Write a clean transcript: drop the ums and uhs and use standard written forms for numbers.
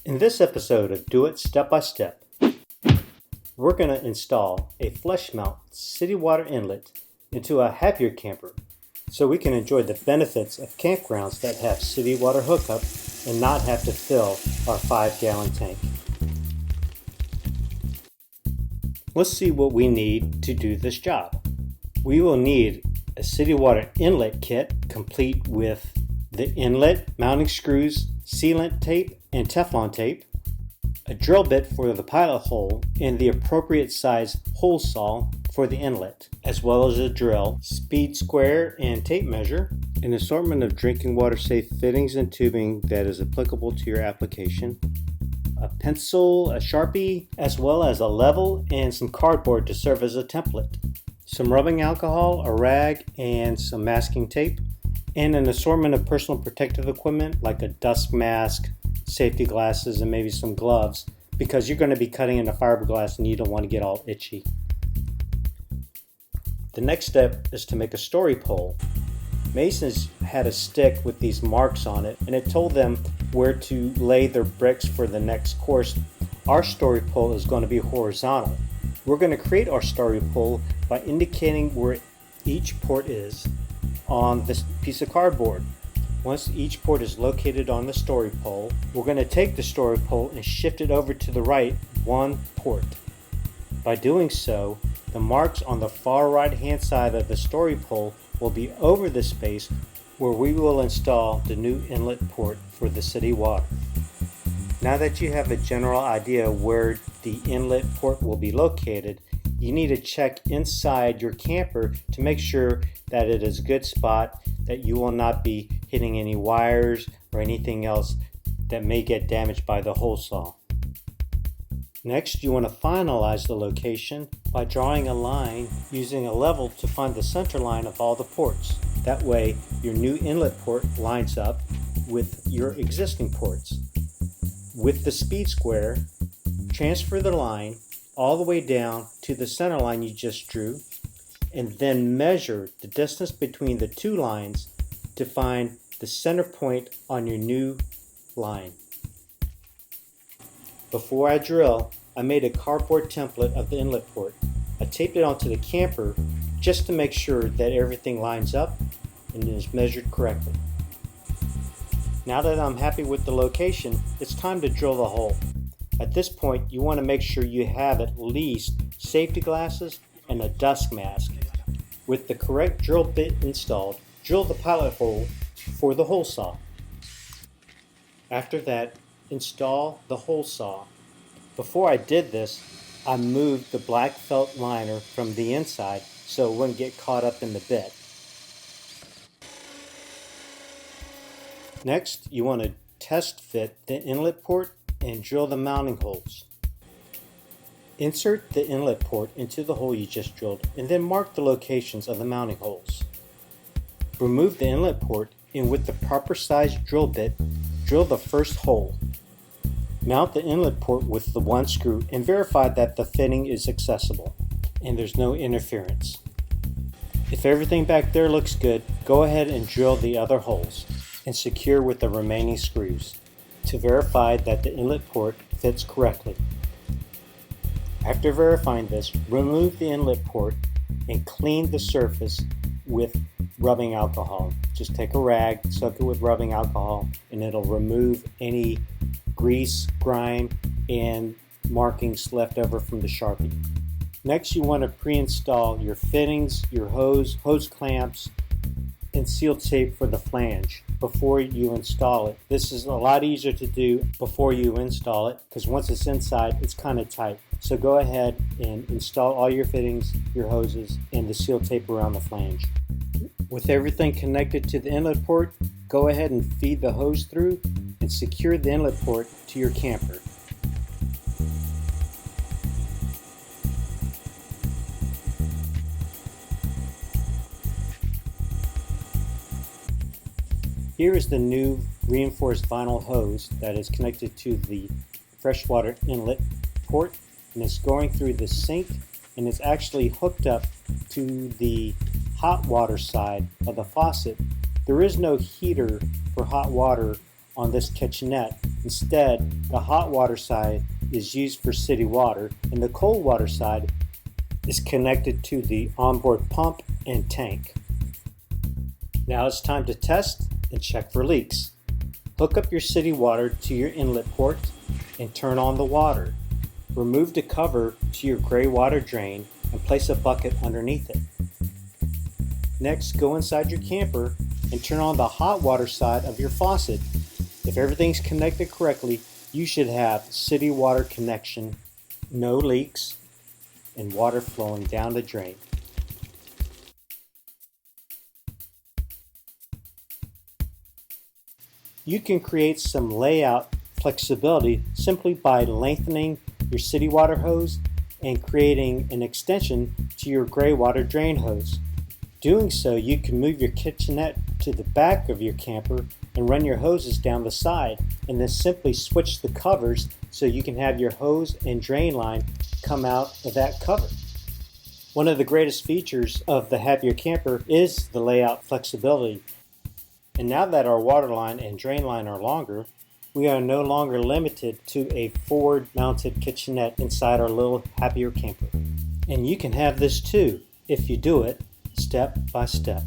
In this episode of Do It Step by Step, we're going to install a flush mount city water inlet into a happier camper so we can enjoy the benefits of campgrounds that have city water hookup and not have to fill our 5-gallon tank. Let's see what we need to do this job. We will need a city water inlet kit complete with the inlet, mounting screws, sealant tape, and Teflon tape, a drill bit for the pilot hole, and the appropriate size hole saw for the inlet, as well as a drill, speed square and tape measure, an assortment of drinking water safe fittings and tubing that is applicable to your application, a pencil, a Sharpie, as well as a level and some cardboard to serve as a template, some rubbing alcohol, a rag, and some masking tape, and an assortment of personal protective equipment like a dust mask, safety glasses, and maybe some gloves because you're going to be cutting into fiberglass and you don't want to get all itchy. The next step is to make a story pole. Masons had a stick with these marks on it and it told them where to lay their bricks for the next course. Our story pole is going to be horizontal. We're going to create our story pole by indicating where each port is on this piece of cardboard. Once each port is located on the story pole, we're going to take the story pole and shift it over to the right one port. By doing so, the marks on the far right hand side of the story pole will be over the space where we will install the new inlet port for the city water. Now that you have a general idea where the inlet port will be located, you need to check inside your camper to make sure that it is a good spot, that you will not be hitting any wires or anything else that may get damaged by the hole saw. Next, you want to finalize the location by drawing a line using a level to find the center line of all the ports. That way, your new inlet port lines up with your existing ports. With the speed square, transfer the line all the way down to the center line you just drew, and then measure the distance between the two lines to find the center point on your new line. Before I drill, I made a cardboard template of the inlet port. I taped it onto the camper just to make sure that everything lines up and is measured correctly. Now that I'm happy with the location, it's time to drill the hole. At this point, you want to make sure you have at least safety glasses and a dust mask. With the correct drill bit installed, drill the pilot hole for the hole saw. After that, install the hole saw. Before I did this, I moved the black felt liner from the inside so it wouldn't get caught up in the bit. Next, you want to test fit the inlet port and drill the mounting holes. Insert the inlet port into the hole you just drilled and then mark the locations of the mounting holes. Remove the inlet port and with the proper size drill bit, drill the first hole. Mount the inlet port with the one screw and verify that the fitting is accessible and there's no interference. If everything back there looks good, go ahead and drill the other holes and secure with the remaining screws to verify that the inlet port fits correctly. After verifying this, remove the inlet port and clean the surface with rubbing alcohol. Just take a rag, soak it with rubbing alcohol, and it'll remove any grease, grime, and markings left over from the Sharpie. Next, you want to pre-install your fittings, your hose clamps, and seal tape for the flange before you install it. This is a lot easier to do before you install it because once it's inside, it's kind of tight. So go ahead and install all your fittings, your hoses, and the seal tape around the flange. With everything connected to the inlet port, go ahead and feed the hose through and secure the inlet port to your camper. Here is the new reinforced vinyl hose that is connected to the freshwater inlet port, and it's going through the sink and it's actually hooked up to the hot water side of the faucet. There is no heater for hot water on this kitchenette. Instead, the hot water side is used for city water and the cold water side is connected to the onboard pump and tank. Now it's time to test and check for leaks. Hook up your city water to your inlet port and turn on the water. Remove the cover to your gray water drain and place a bucket underneath it. Next, go inside your camper and turn on the hot water side of your faucet. If everything's connected correctly, you should have city water connection, no leaks, and water flowing down the drain. You can create some layout flexibility simply by lengthening your city water hose and creating an extension to your gray water drain hose. Doing so, you can move your kitchenette to the back of your camper and run your hoses down the side, and then simply switch the covers so you can have your hose and drain line come out of that cover. One of the greatest features of the Happier Camper is the layout flexibility. And now that our water line and drain line are longer, we are no longer limited to a forward-mounted kitchenette inside our little Happier Camper. And you can have this too, if you do it step by step.